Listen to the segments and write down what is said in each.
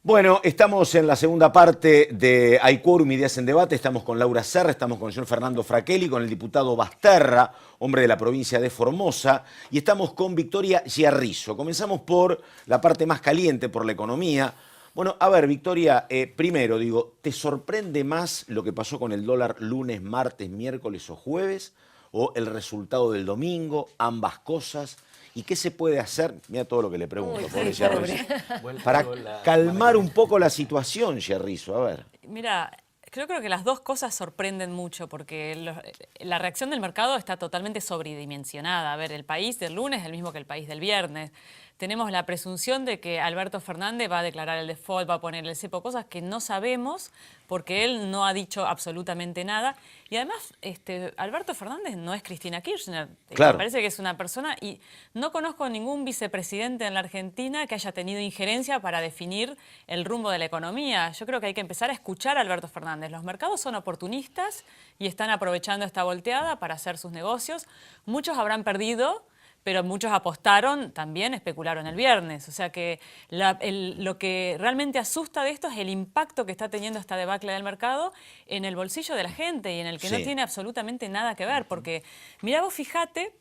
Bueno, estamos en la segunda parte de Hay Quórum, Ideas en Debate. Estamos con Laura Serra, estamos con el señor Fernando Fraquelli, con el diputado Basterra, hombre de la provincia de Formosa, y estamos con Victoria Giarrizo. Comenzamos por la parte más caliente, por la economía. Bueno, a ver, Victoria, primero digo, ¿te sorprende más lo que pasó con el dólar lunes, martes, miércoles o jueves? ¿O el resultado del domingo? ¿Ambas cosas? ¿Y qué se puede hacer? Mira todo lo que le pregunto, pobre Giarrizo. Para calmar un poco la situación, Giarrizo, a ver. Mira, yo creo que las dos cosas sorprenden mucho porque la reacción del mercado está totalmente sobredimensionada. A ver, el país del lunes es el mismo que el país del viernes. Tenemos la presunción de que Alberto Fernández va a declarar el default, va a poner el cepo, cosas que no sabemos porque él no ha dicho absolutamente nada. Y además, Alberto Fernández no es Cristina Kirchner. Claro. Me parece que es una persona, y no conozco ningún vicepresidente en la Argentina que haya tenido injerencia para definir el rumbo de la economía. Yo creo que hay que empezar a escuchar a Alberto Fernández. Los mercados son oportunistas y están aprovechando esta volteada para hacer sus negocios. Muchos habrán perdido, pero muchos apostaron, también especularon el viernes. O sea que lo que realmente asusta de esto es el impacto que está teniendo esta debacle del mercado en el bolsillo de la gente y en el que no tiene absolutamente nada que ver. Porque, mirá vos, fíjate,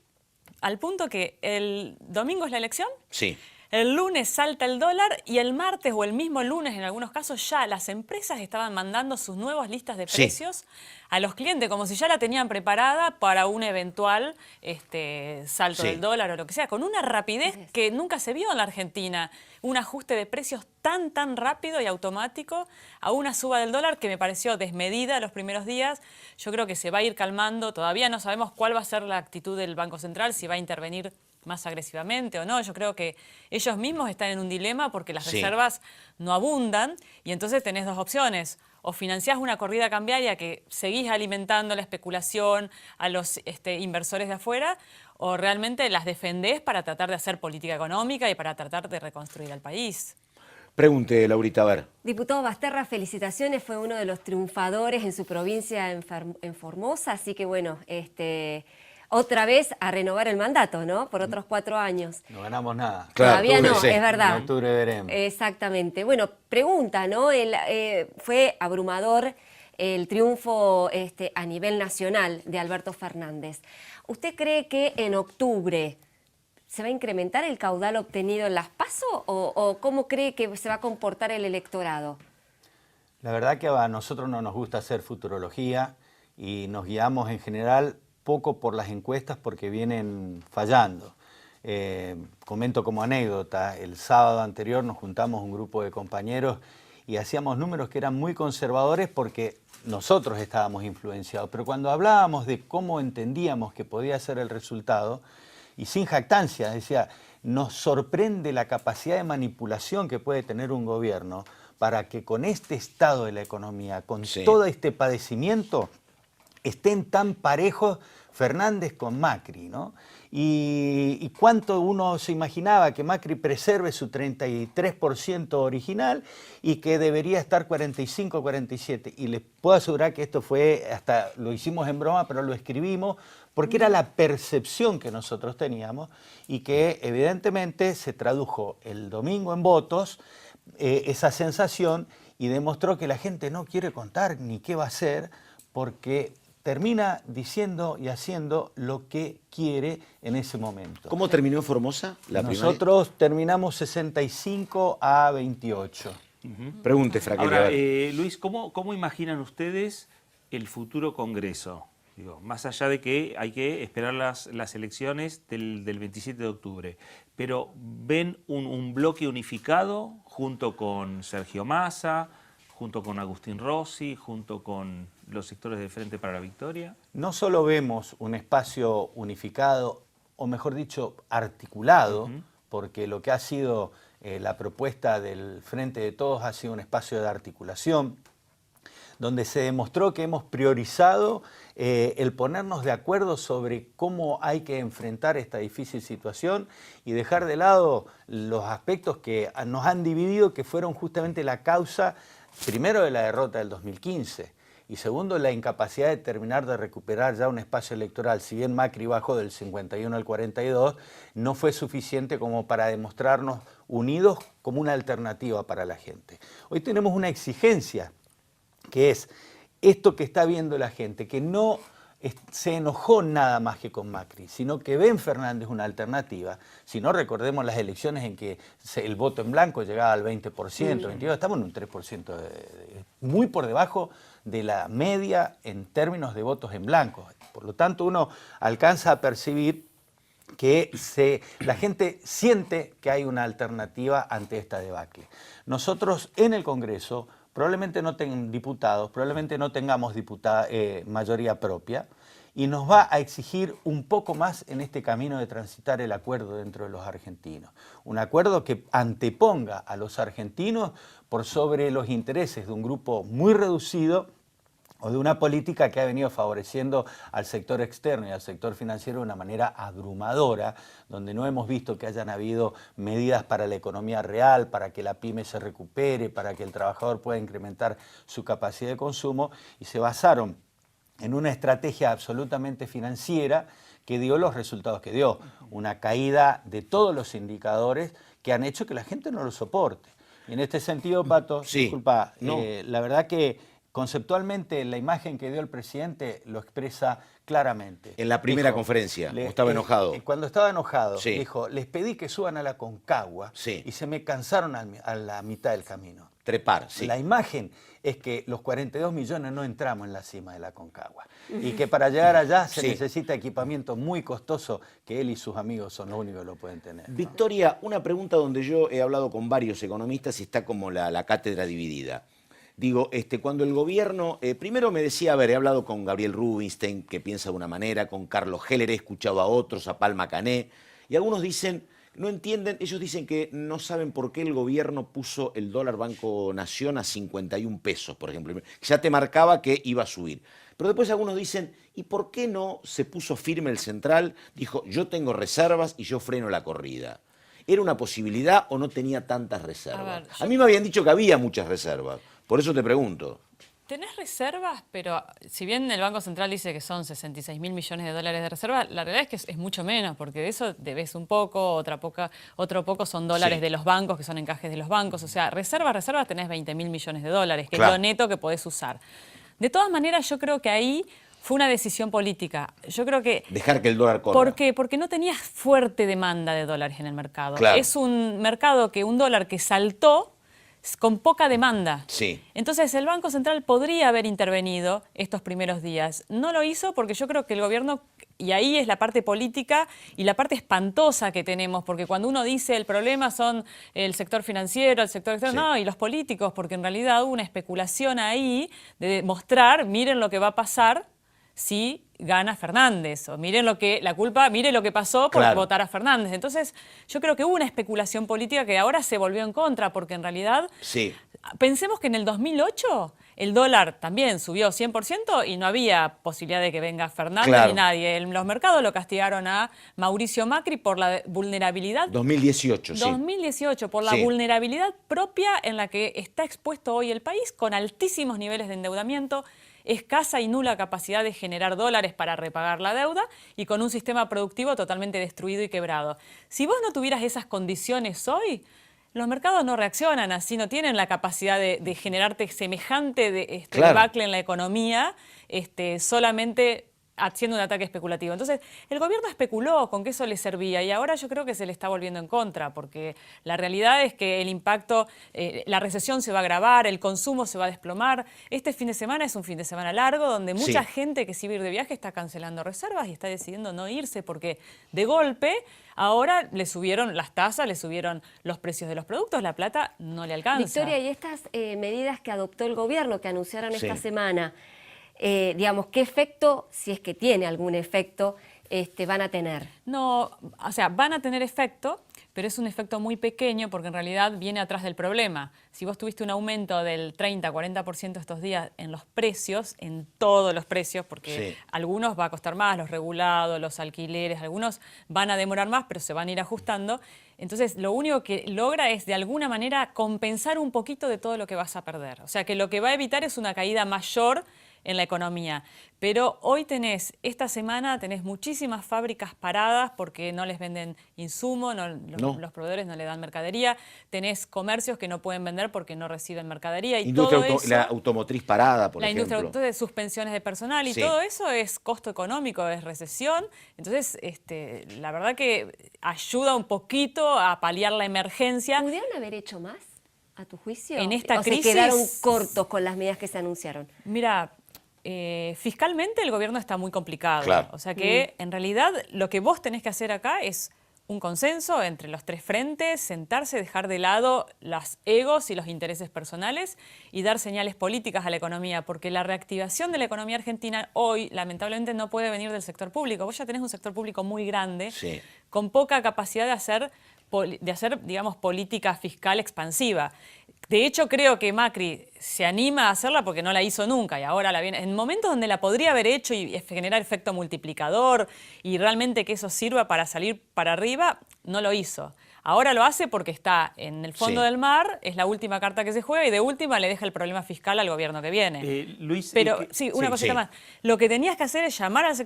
al punto que el domingo es la elección. Sí. El lunes salta el dólar y el martes o el mismo lunes, en algunos casos, ya las empresas estaban mandando sus nuevas listas de precios a los clientes, como si ya la tenían preparada para un eventual salto del dólar o lo que sea, con una rapidez que nunca se vio en la Argentina. Un ajuste de precios tan rápido y automático a una suba del dólar que me pareció desmedida los primeros días. Yo creo que se va a ir calmando. Todavía no sabemos cuál va a ser la actitud del Banco Central, si va a intervenir más agresivamente o no. Yo creo que ellos mismos están en un dilema porque las reservas no abundan y entonces tenés dos opciones. O financiás una corrida cambiaria que seguís alimentando la especulación a los inversores de afuera, o realmente las defendés para tratar de hacer política económica y para tratar de reconstruir al país. Pregunte, Laurita, a ver. Diputado Basterra, felicitaciones, fue uno de los triunfadores en su provincia, en Formosa, así que bueno, otra vez a renovar el mandato, ¿no? Por otros 4 años. No ganamos nada. Claro, Todavía no, sí. es verdad. En octubre veremos. Exactamente. Bueno, pregunta, ¿no? Fue abrumador el triunfo a nivel nacional de Alberto Fernández. ¿Usted cree que en octubre se va a incrementar el caudal obtenido en las PASO o cómo cree que se va a comportar el electorado? La verdad que a nosotros no nos gusta hacer futurología y nos guiamos en general poco por las encuestas porque vienen fallando. Comento como anécdota, el sábado anterior nos juntamos un grupo de compañeros y hacíamos números que eran muy conservadores porque nosotros estábamos influenciados, pero cuando hablábamos de cómo entendíamos que podía ser el resultado, y sin jactancia, decía, nos sorprende la capacidad de manipulación que puede tener un gobierno para que con este estado de la economía, con todo este padecimiento, estén tan parejos Fernández con Macri, ¿no? Y cuánto uno se imaginaba que Macri preserve su 33% original y que debería estar 45, 47. Y les puedo asegurar que esto fue, hasta lo hicimos en broma, pero lo escribimos, porque era la percepción que nosotros teníamos y que evidentemente se tradujo el domingo en votos, esa sensación, y demostró que la gente no quiere contar ni qué va a hacer, porque termina diciendo y haciendo lo que quiere en ese momento. ¿Cómo terminó en Formosa la Nosotros terminamos 65 a 28. Pregunte, Fraquelli. Ahora, Luis, ¿cómo imaginan ustedes el futuro Congreso? Digo, más allá de que hay que esperar las elecciones del 27 de octubre, pero ¿ven un bloque unificado junto con Sergio Massa, junto con Agustín Rossi, junto con los sectores de Frente para la Victoria? No solo vemos un espacio unificado, o mejor dicho, articulado, porque lo que ha sido la propuesta del Frente de Todos ha sido un espacio de articulación, donde se demostró que hemos priorizado el ponernos de acuerdo sobre cómo hay que enfrentar esta difícil situación y dejar de lado los aspectos que nos han dividido, que fueron justamente la causa, primero, de la derrota del 2015 Y segundo, la incapacidad de terminar de recuperar ya un espacio electoral. Si bien Macri bajó del 51 al 42, no fue suficiente como para demostrarnos unidos como una alternativa para la gente. Hoy tenemos una exigencia, que es esto que está viendo la gente, que no se enojó nada más que con Macri, sino que ve en Fernández una alternativa. Si no, recordemos las elecciones en que el voto en blanco llegaba al 20%, 22%, estamos en un 3%, muy por debajo de la media en términos de votos en blanco. Por lo tanto, uno alcanza a percibir que la gente siente que hay una alternativa ante esta debacle. Nosotros en el Congreso probablemente no tengamos diputados, probablemente no tengamos mayoría propia, y nos va a exigir un poco más en este camino de transitar el acuerdo dentro de los argentinos. Un acuerdo que anteponga a los argentinos por sobre los intereses de un grupo muy reducido o de una política que ha venido favoreciendo al sector externo y al sector financiero de una manera abrumadora, donde no hemos visto que hayan habido medidas para la economía real, para que la pyme se recupere, para que el trabajador pueda incrementar su capacidad de consumo, y se basaron en una estrategia absolutamente financiera que dio los resultados que dio. Una caída de todos los indicadores que han hecho que la gente no lo soporte. Y en este sentido, Pato, Sí, disculpa, no. la verdad que conceptualmente la imagen que dio el presidente lo expresa claramente. En la primera conferencia, estaba enojado. Cuando estaba enojado, Sí. dijo, les pedí que suban a la Concagua Sí. y se me cansaron a la mitad del camino. Trepar, sí. La imagen es que los 42 millones no entramos en la cima de la Concagua y que para llegar allá se Sí. necesita equipamiento muy costoso que él y sus amigos son los únicos que lo pueden tener. Victoria, una pregunta donde yo he hablado con varios economistas y está como la cátedra dividida. Digo, cuando el gobierno, primero me decía, a ver, he hablado con Gabriel Rubinstein, que piensa de una manera, con Carlos Heller, he escuchado a otros, a Palma Cané, y algunos dicen, no entienden, ellos dicen que no saben por qué el gobierno puso el dólar Banco Nación a 51 pesos, por ejemplo. Ya te marcaba que iba a subir. Pero después algunos dicen, ¿y por qué no se puso firme el central? Dijo, yo tengo reservas y yo freno la corrida. ¿Era una posibilidad o no tenía tantas reservas? A mí me habían dicho que había muchas reservas. Por eso te pregunto. Tenés reservas, pero si bien el Banco Central dice que son 66.000 millones de dólares de reserva, la realidad es que es mucho menos, porque de eso debes un poco, otro poco son dólares Sí. de los bancos, que son encajes de los bancos. O sea, reservas tenés 20.000 millones de dólares, que Claro. es lo neto que podés usar. De todas maneras, yo creo que ahí fue una decisión política. Yo creo que... Dejar que el dólar corra. ¿Por qué? Porque no tenías fuerte demanda de dólares en el mercado. Claro. Es un mercado que un dólar que saltó con poca demanda. Sí. Entonces el Banco Central podría haber intervenido estos primeros días. No lo hizo porque yo creo que el gobierno, y ahí es la parte política y la parte espantosa que tenemos, porque cuando uno dice el problema son el sector financiero, el sector externo, Sí. no, y los políticos, porque en realidad hubo una especulación ahí de mostrar, miren lo que va a pasar si gana Fernández, o miren lo que pasó por Claro. votar a Fernández. Entonces, yo creo que hubo una especulación política que ahora se volvió en contra, porque en realidad, Sí. pensemos que en el 2008 el dólar también subió 100% y no había posibilidad de que venga Fernández Claro. ni nadie. Los mercados lo castigaron a Mauricio Macri por la vulnerabilidad 2018, sí. 2018, por la Sí. vulnerabilidad propia en la que está expuesto hoy el país, con altísimos niveles de endeudamiento, escasa y nula capacidad de generar dólares para repagar la deuda y con un sistema productivo totalmente destruido y quebrado. Si vos no tuvieras esas condiciones hoy, los mercados no reaccionan así, no tienen la capacidad de generarte semejante Claro. debacle en la economía solamente haciendo un ataque especulativo. Entonces, el gobierno especuló con que eso le servía y ahora yo creo que se le está volviendo en contra, porque la realidad es que el impacto, la recesión se va a agravar, el consumo se va a desplomar. Este fin de semana es un fin de semana largo donde mucha Sí. gente que sí va a ir de viaje está cancelando reservas y está decidiendo no irse porque de golpe ahora le subieron las tasas, le subieron los precios de los productos, la plata no le alcanza. Victoria, y estas medidas que adoptó el gobierno, que anunciaron Sí. esta semana, digamos, ¿qué efecto, si es que tiene algún efecto, van a tener? No, o sea, van a tener efecto, pero es un efecto muy pequeño porque en realidad viene atrás del problema. Si vos tuviste un aumento del 30-40% estos días en los precios, en todos los precios, porque Sí. algunos va a costar más, los regulados, los alquileres, algunos van a demorar más, pero se van a ir ajustando. Entonces, lo único que logra es, de alguna manera, compensar un poquito de todo lo que vas a perder. O sea, que lo que va a evitar es una caída mayor en la economía. Pero hoy esta semana tenés muchísimas fábricas paradas porque no les venden insumos, los proveedores no le dan mercadería, tenés comercios que no pueden vender porque no reciben mercadería. Y Industria todo eso, la automotriz parada, por ejemplo. La industria de suspensiones de personal y todo eso es costo económico, es recesión. Entonces, la verdad que ayuda un poquito a paliar la emergencia. ¿Pudieron haber hecho más, a tu juicio? En esta crisis se quedaron cortos con las medidas que se anunciaron. Mira, fiscalmente el gobierno está muy complicado. Claro. O sea que en realidad lo que vos tenés que hacer acá es un consenso entre los tres frentes, sentarse, dejar de lado los egos y los intereses personales y dar señales políticas a la economía, porque la reactivación de la economía argentina hoy lamentablemente no puede venir del sector público. Vos ya tenés un sector público muy grande, Sí. con poca capacidad de hacer, digamos, política fiscal expansiva. De hecho, creo que Macri se anima a hacerla porque no la hizo nunca y ahora la viene. En momentos donde la podría haber hecho y generar efecto multiplicador y realmente que eso sirva para salir para arriba, no lo hizo. Ahora lo hace porque está en el fondo del mar, es la última carta que se juega y de última le deja el problema fiscal al gobierno que viene. Luis, pero una cosita más. Lo que tenías que hacer es llamar al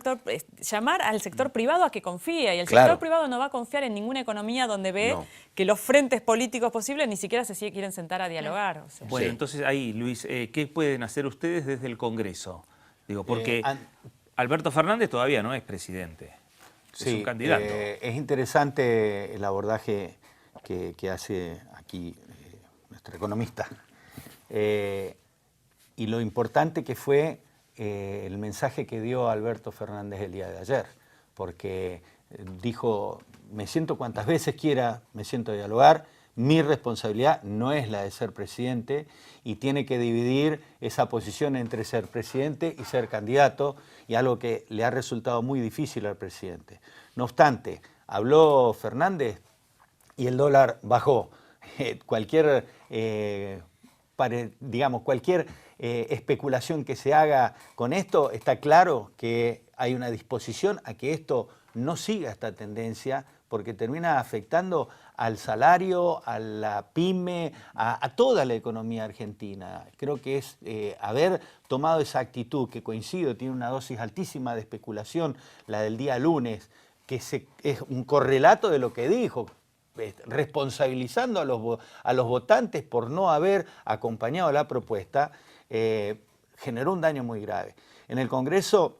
sector privado a que confíe y el sector privado no va a confiar en ninguna economía donde ve que los frentes políticos posibles ni siquiera se quieren sentar a dialogar. O sea. Bueno, entonces ahí, Luis, ¿qué pueden hacer ustedes desde el Congreso? Digo, porque Alberto Fernández todavía no es presidente. Es un candidato. Es interesante el abordaje que hace aquí nuestro economista. Y lo importante que fue el mensaje que dio Alberto Fernández el día de ayer, porque dijo, me siento cuantas veces quiera, me siento a dialogar, mi responsabilidad no es la de ser presidente y tiene que dividir esa posición entre ser presidente y ser candidato, y algo que le ha resultado muy difícil al presidente. No obstante, habló Fernández y el dólar bajó. Cualquier especulación que se haga con esto, está claro que hay una disposición a que esto no siga esta tendencia, porque termina afectando al salario, a la pyme, a toda la economía argentina. Creo que es haber tomado esa actitud, que coincido, tiene una dosis altísima de especulación, la del día lunes, que es un correlato de lo que dijo, responsabilizando a los votantes por no haber acompañado la propuesta, generó un daño muy grave. En el Congreso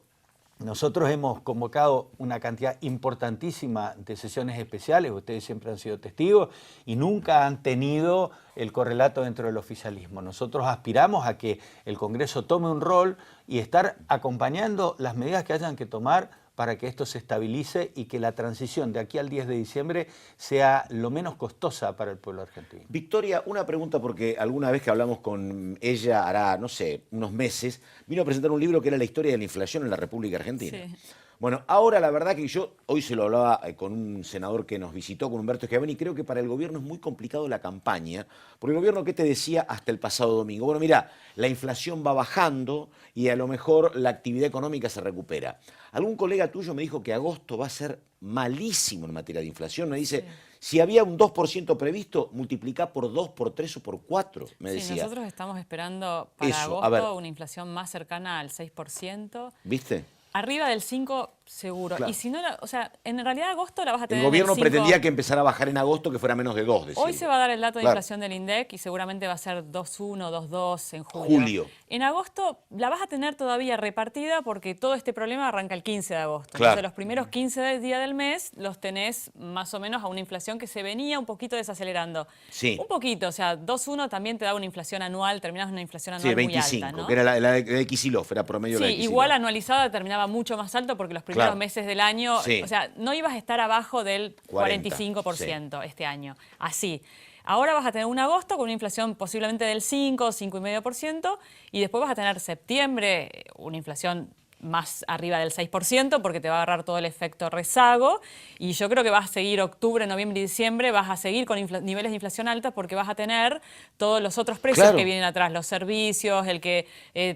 nosotros hemos convocado una cantidad importantísima de sesiones especiales, ustedes siempre han sido testigos, y nunca han tenido el correlato dentro del oficialismo. Nosotros aspiramos a que el Congreso tome un rol y estar acompañando las medidas que hayan que tomar para que esto se estabilice y que la transición de aquí al 10 de diciembre sea lo menos costosa para el pueblo argentino. Victoria, una pregunta, porque alguna vez que hablamos con ella, hará, no sé, unos meses, vino a presentar un libro que era la historia de la inflación en la República Argentina. Sí. Bueno, ahora la verdad que yo hoy se lo hablaba con un senador que nos visitó, con Humberto Schiavone, y creo que para el gobierno es muy complicado la campaña, porque el gobierno, ¿qué te decía hasta el pasado domingo? Bueno, mira, la inflación va bajando y a lo mejor la actividad económica se recupera. Algún colega tuyo me dijo que agosto va a ser malísimo en materia de inflación. Me dice, si había un 2% previsto, multiplicá por 2, por 3 o por 4, me decía. Sí, nosotros estamos esperando para agosto una inflación más cercana al 6%. ¿Viste? Arriba del 5 seguro. Claro. Y si no, o sea, en realidad agosto la vas a tener. El gobierno en el 5. pretendía que empezara a bajar en agosto, que fuera menos de 2. Hoy se va a dar el dato de inflación del INDEC y seguramente va a ser 2,1, 2,2 en julio. En agosto la vas a tener todavía repartida porque todo este problema arranca el 15 de agosto. Claro. Entonces los primeros 15 días del mes los tenés más o menos a una inflación que se venía un poquito desacelerando. Sí. Un poquito, o sea, 2,1 también te da una inflación anual, terminás una inflación anual 25, muy alta, ¿no? Que era la de Kicillof, era promedio de la de Kicillof. Igual anualizada terminaba mucho más alto porque los primeros meses del año, o sea, no ibas a estar abajo del 45% este año, así. Ahora vas a tener un agosto con una inflación posiblemente del 5, 5,5% y después vas a tener septiembre una inflación más arriba del 6% porque te va a agarrar todo el efecto rezago y yo creo que vas a seguir octubre, noviembre y diciembre, vas a seguir con niveles de inflación alta porque vas a tener todos los otros precios que vienen atrás, los servicios, el que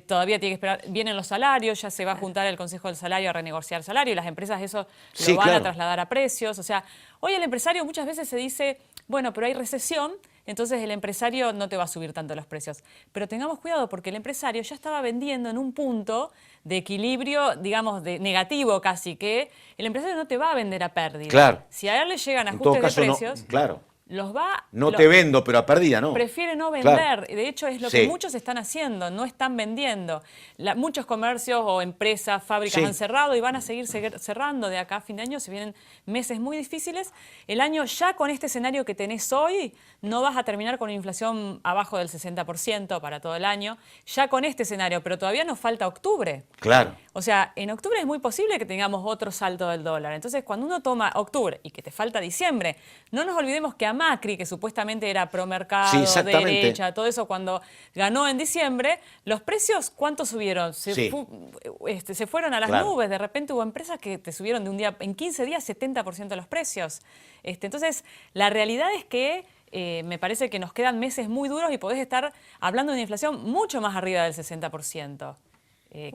todavía tiene que esperar, vienen los salarios, ya se va a juntar el Consejo del Salario a renegociar salario y las empresas eso lo van a trasladar a precios, o sea, hoy el empresario muchas veces se dice, bueno, pero hay recesión, entonces el empresario no te va a subir tanto los precios. Pero tengamos cuidado porque el empresario ya estaba vendiendo en un punto de equilibrio, digamos, de negativo casi, que el empresario no te va a vender a pérdida. Claro. Si a él le llegan En todo ajustes de caso, precios, no, claro. los va... No te vendo, pero a pérdida no. Prefiere no vender. Claro. De hecho, es lo Sí. que muchos están haciendo, no están vendiendo. Muchos comercios o empresas, fábricas Sí. han cerrado y van a seguir cerrando de acá a fin de año. Se vienen meses muy difíciles. El año ya con este escenario que tenés hoy, no vas a terminar con una inflación abajo del 60% para todo el año. Ya con este escenario, pero todavía nos falta octubre. Claro. O sea, en octubre es muy posible que tengamos otro salto del dólar. Entonces, cuando uno toma octubre y que te falta diciembre, no nos olvidemos que a Macri, que supuestamente era promercado, Sí, exactamente. derecha, todo eso, cuando ganó en diciembre, los precios, ¿cuánto subieron? Sí. Se fueron a las Claro. nubes. De repente hubo empresas que te subieron de un día, en 15 días, 70% los precios. Entonces, la realidad es que me parece que nos quedan meses muy duros y podés estar hablando de una inflación mucho más arriba del 60%.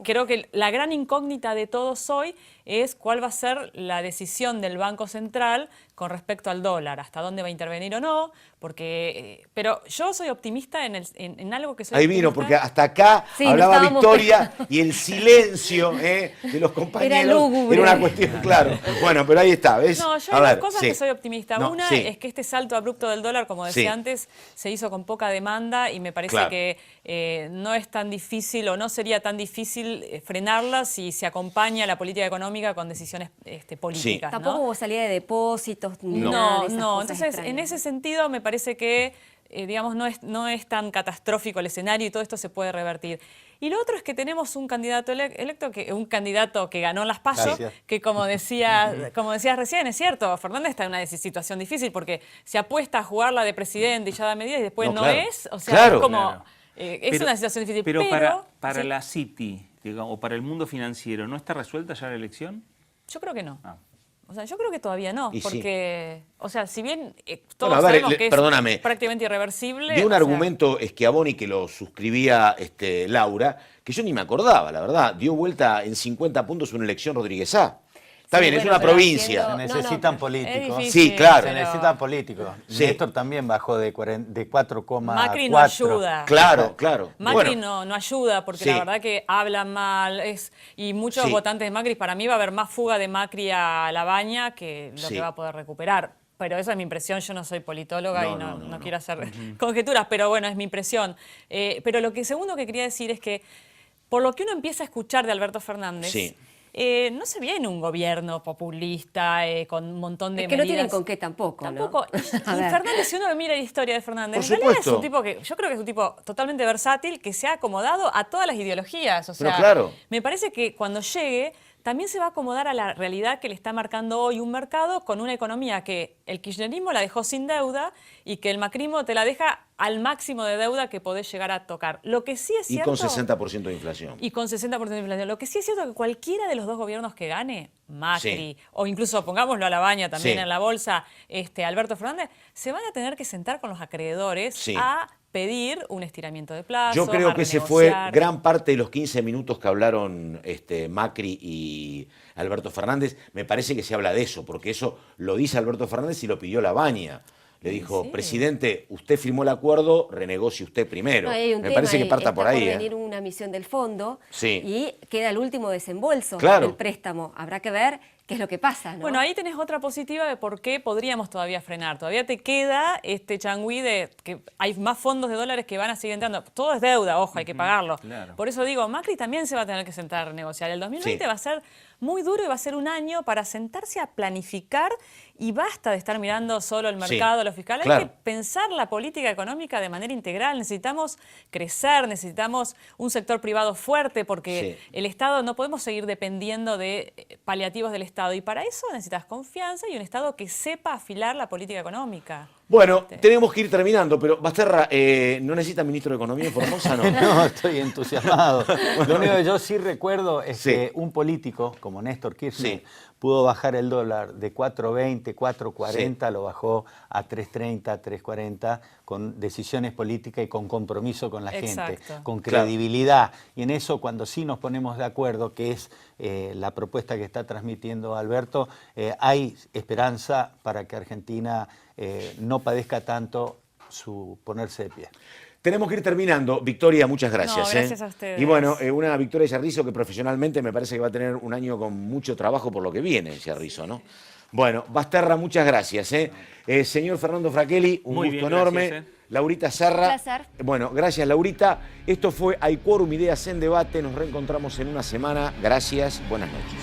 Creo que la gran incógnita de todos hoy es cuál va a ser la decisión del Banco Central con respecto al dólar, hasta dónde va a intervenir o no, porque, pero yo soy optimista en algo que soy Ahí vino, optimista. porque hasta acá Sí, no hablaba estábamos- Victoria y el silencio de los compañeros lúgubre. era una cuestión, claro. Bueno, pero ahí está, ¿ves? No, yo A hay ver, dos cosas sí. que soy optimista. No, Una sí. es que este salto abrupto del dólar, como decía Sí. antes, se hizo con poca demanda y me parece Claro. que no es tan difícil o no sería tan difícil frenarla si se acompaña la política económica con decisiones políticas. ¿no? Tampoco hubo salida de depósitos ni No. nada No, de esas no. cosas Entonces, extrañas. en ese sentido, me parece que, digamos, no es tan catastrófico el escenario y todo esto se puede revertir. Y lo otro es que tenemos un candidato electo, un candidato que ganó las PASO, Gracias. que como decías recién, es cierto, Fernández está en una situación difícil porque se apuesta a jugarla de presidente y ya da medidas y después no, claro. es. O sea, Claro. es como... Claro. es Pero- una situación difícil. Pero para sí, la City, digamos, o para el mundo financiero, ¿no está resuelta ya la elección? yo creo que no. Ah. O sea, yo creo que todavía no, Y sí. porque, o sea, si bien todos Bueno, a ver, sabemos que perdóname. es prácticamente irreversible... De un o sea, argumento Schiavoni que lo suscribía Laura, que yo ni me acordaba, la verdad. Dio vuelta en 50 puntos una elección Rodríguez A. Está Sí, bien, es bueno, una pero provincia. haciendo- Se No, no, necesitan pero- políticos. es difícil, Sí, claro. Se pero- necesitan políticos. Sí. Néstor también bajó de 4,4. Macri no ayuda. Claro, claro. Macri Bueno, no ayuda porque Sí. la verdad que habla mal y muchos Sí. votantes de Macri, para mí va a haber más fuga de Macri a La Baña que lo Sí. que va a poder recuperar. Pero esa es mi impresión, yo no soy politóloga No, y no, no no. quiero hacer conjeturas, pero bueno, es mi impresión. Pero lo que segundo que quería decir es que por lo que uno empieza a escuchar de Alberto Fernández, Sí. no se viene un gobierno populista con un montón de Es que no tienen medidas. con qué tampoco, Tampoco. ¿no? Y A ver. Fernández, si uno mira la historia de Fernández, Por en realidad es supuesto. un tipo que, yo creo que es un tipo totalmente versátil, que se ha acomodado a todas las ideologías. O Pero sea, claro. me parece que cuando llegue, también se va a acomodar a la realidad que le está marcando hoy un mercado con una economía que el kirchnerismo la dejó sin deuda y que el macrismo te la deja al máximo de deuda que podés llegar a tocar. Lo que sí es y cierto... con 60% de inflación. Y con 60% de inflación. Lo que sí es cierto es que cualquiera de los dos gobiernos que gane, Macri, Sí. o incluso pongámoslo a La Baña también Sí. en la bolsa, Alberto Fernández, se van a tener que sentar con los acreedores Sí. a pedir un estiramiento de plazo. Yo creo a que ese fue renegociar. gran parte de los 15 minutos que hablaron Macri y Alberto Fernández. Me parece que se habla de eso, porque eso lo dice Alberto Fernández y lo pidió La Baña. Le dijo, sí. presidente, usted firmó el acuerdo, renegocie usted primero. No, hay un Me tema parece que ahí, parta está por ahí. venir una misión del fondo Sí. y queda el último desembolso Claro. del préstamo. Habrá que ver qué es lo que pasa, ¿no? Bueno, ahí tenés otra positiva de por qué podríamos todavía frenar. Todavía te queda este changüí de que hay más fondos de dólares que van a seguir entrando. Todo es deuda, ojo, hay que pagarlo. claro. Por eso digo, Macri también se va a tener que sentar a negociar. El 2020 Sí. va a ser muy duro y va a ser un año para sentarse a planificar y basta de estar mirando solo el Sí, mercado, lo fiscal. claro. Hay que pensar la política económica de manera integral. Necesitamos crecer, necesitamos un sector privado fuerte porque Sí. el Estado no podemos seguir dependiendo de paliativos del Estado y para eso necesitas confianza y un Estado que sepa afilar la política económica. Bueno, tenemos que ir terminando, pero Basterra, ¿no necesita ministro de Economía en Formosa? No. No, estoy entusiasmado. Lo único que yo sí recuerdo es Sí. que un político como Néstor Kirchner Sí. pudo bajar el dólar de 4.20, 4.40, lo bajó a 3.30, 3.40, con decisiones políticas y con compromiso con la gente, Exacto. con Claro. credibilidad. Y en eso, cuando sí nos ponemos de acuerdo, que es la propuesta que está transmitiendo Alberto, hay esperanza para que Argentina no padezca tanto su ponerse de pie. Tenemos que ir terminando. Victoria, muchas gracias. No, gracias a ustedes. Y bueno, una Victoria Yarrizo que profesionalmente me parece que va a tener un año con mucho trabajo por lo que viene, Yarrizo, ¿no? Bueno, Basterra, muchas gracias. Señor Fernando Fraquelli, un Muy gusto bien, enorme. gracias, Laurita Serra. Un placer. Bueno, gracias, Laurita. Esto fue Hay Quórum, Ideas en Debate. Nos reencontramos en una semana. Gracias, buenas noches.